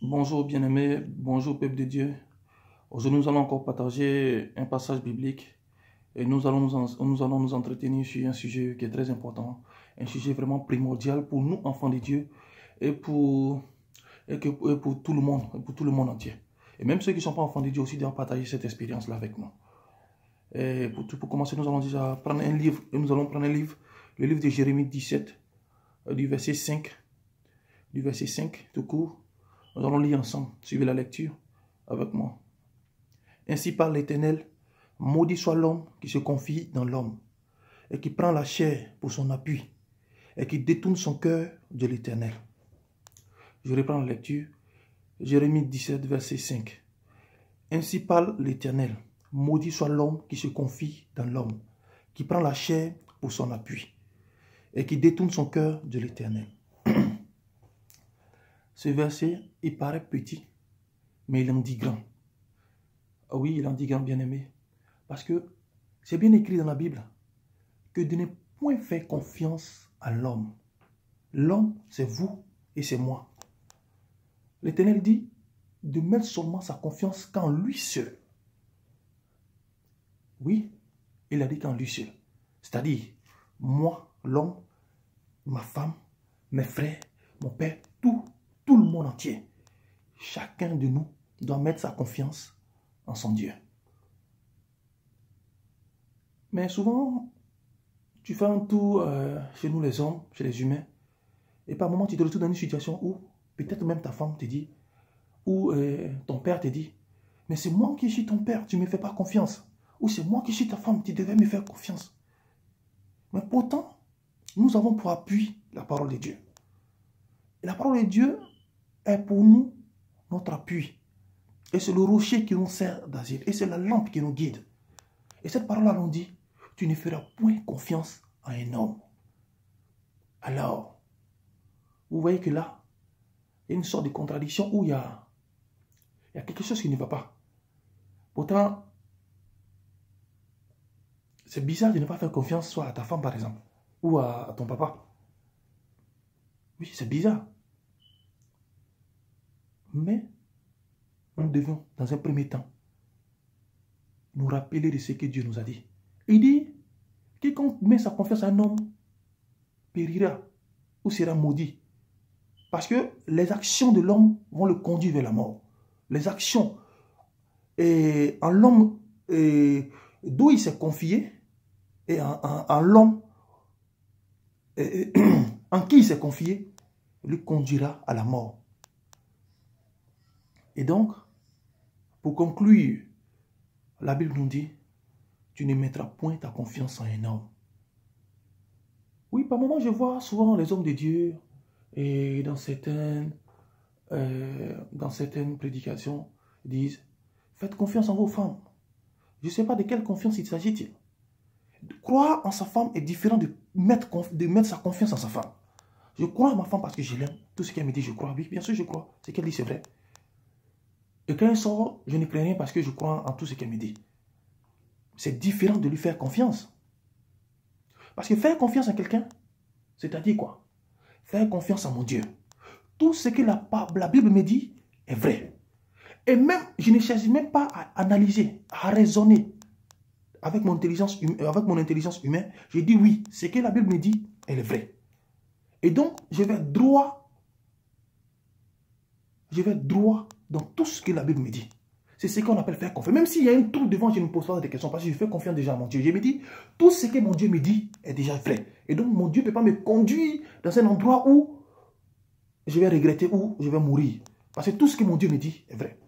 Bonjour bien-aimés, bonjour peuple de Dieu. Aujourd'hui nous allons encore partager un passage biblique et nous allons nous entretenir sur un sujet qui est très important, un sujet vraiment primordial pour nous enfants de Dieu et pour tout le monde, pour tout le monde entier. Et même ceux qui ne sont pas enfants de Dieu aussi doivent partager cette expérience-là avec nous. Et pour commencer, nous allons déjà prendre un livre, et nous allons prendre un livre, le livre de Jérémie 17, du verset 5 tout court. Nous allons lire ensemble. Suivez la lecture avec moi. Ainsi parle l'Éternel, maudit soit l'homme qui se confie dans l'homme, et qui prend la chair pour son appui, et qui détourne son cœur de l'Éternel. Je reprends la lecture. Jérémie 17, verset 5. Ainsi parle l'Éternel, maudit soit l'homme qui se confie dans l'homme, qui prend la chair pour son appui, et qui détourne son cœur de l'Éternel. Ce verset, il paraît petit, mais il en dit grand. Ah oui, il en dit grand, bien-aimé. Parce que c'est bien écrit dans la Bible que de ne point faire confiance à l'homme. L'homme, c'est vous et c'est moi. L'Éternel dit de mettre seulement sa confiance qu'en lui seul. Oui, il a dit qu'en lui seul. C'est-à-dire, moi, l'homme, ma femme, mes frères, mon père, tout le monde entier. Chacun de nous doit mettre sa confiance en son Dieu. Mais souvent, tu fais un tour chez nous les hommes, chez les humains, et par moment tu te retrouves dans une situation où peut-être même ta femme te dit, ou ton père te dit, mais c'est moi qui suis ton père, tu ne me fais pas confiance. Ou c'est moi qui suis ta femme, tu devais me faire confiance. Mais pourtant, nous avons pour appui la parole de Dieu. Et la parole de Dieu est pour nous notre appui. Et c'est le rocher qui nous sert d'asile. Et c'est la lampe qui nous guide. Et cette parole-là nous dit, tu ne feras point confiance à un homme. Alors, vous voyez que là, il y a une sorte de contradiction où il y a quelque chose qui ne va pas. Pourtant, c'est bizarre de ne pas faire confiance soit à ta femme, par exemple, ou à ton papa. Oui, c'est bizarre. Mais nous devons, dans un premier temps, nous rappeler de ce que Dieu nous a dit. Il dit, quiconque met sa confiance à un homme périra ou sera maudit. Parce que les actions de l'homme vont le conduire vers la mort. Les actions en l'homme d'où il s'est confié et en l'homme en qui il s'est confié lui conduira à la mort. Et donc, pour conclure, la Bible nous dit, tu ne mettras point ta confiance en un homme. Oui, par moments, je vois souvent les hommes de Dieu et dans certaines prédications disent, faites confiance en vos femmes. Je ne sais pas de quelle confiance il s'agit-il. Croire en sa femme est différent de mettre sa confiance en sa femme. Je crois en ma femme parce que je l'aime. Tout ce qu'elle me dit, je crois. Oui, bien sûr, je crois. Ce qu'elle dit, c'est vrai. Et quand elle sort, je ne crains rien parce que je crois en tout ce qu'elle me dit. C'est différent de lui faire confiance. Parce que faire confiance en quelqu'un, c'est-à-dire quoi? Faire confiance en mon Dieu. Tout ce que la Bible me dit est vrai. Et même, je ne cherche même pas à analyser, à raisonner avec mon intelligence humaine. Je dis oui, ce que la Bible me dit, elle est vraie. Et donc, je vais droit dans tout ce que la Bible me dit. C'est ce qu'on appelle faire confiance. Même s'il y a un trou devant, je ne me pose pas des questions parce que je fais confiance déjà à mon Dieu. Je me dis, tout ce que mon Dieu me dit est déjà vrai. Et donc, mon Dieu ne peut pas me conduire dans un endroit où je vais regretter, où je vais mourir. Parce que tout ce que mon Dieu me dit est vrai.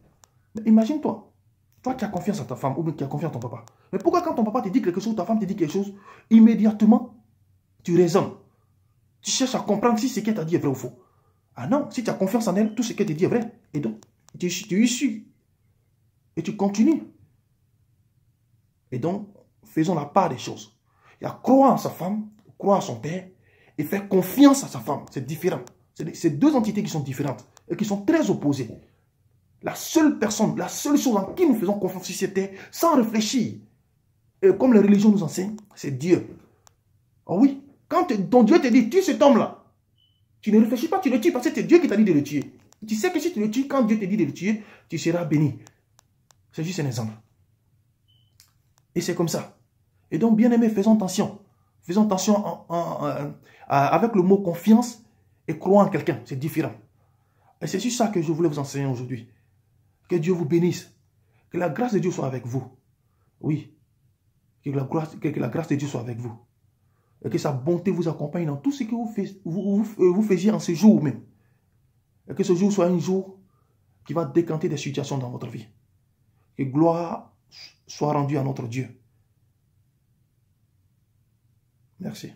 Mais imagine-toi, toi qui as confiance en ta femme ou bien qui as confiance en ton papa. Mais pourquoi quand ton papa te dit quelque chose, ta femme te dit quelque chose, immédiatement, tu raisonnes. Tu cherches à comprendre si ce qu'elle t'a dit est vrai ou faux. Ah non, si tu as confiance en elle, tout ce qu'elle te dit est vrai. Et donc, tu y suis. Et tu continues. Et donc, faisons la part des choses. Il y a croire en sa femme, croire en son père, et faire confiance à sa femme. C'est différent. C'est deux entités qui sont différentes et qui sont très opposées. La seule personne, la seule chose en qui nous faisons confiance, si c'était sans réfléchir, et comme les religions nous enseignent, c'est Dieu. Oh oui, quand ton Dieu te dit, tue cet homme-là, tu ne réfléchis pas, tu le tues parce que c'est Dieu qui t'a dit de le tuer. Tu sais que si tu le tues, quand Dieu te dit de le tuer, tu seras béni. C'est juste un exemple. Et c'est comme ça. Et donc, bien aimé, faisons attention. Faisons attention avec le mot confiance et croire en quelqu'un. C'est différent. Et c'est sur ça que je voulais vous enseigner aujourd'hui. Que Dieu vous bénisse. Que la grâce de Dieu soit avec vous. Oui. Que la grâce de Dieu soit avec vous. Et que sa bonté vous accompagne dans tout ce que vous faisiez en ce jour même. Et que ce jour soit un jour qui va décanter des situations dans votre vie. Que gloire soit rendue à notre Dieu. Merci.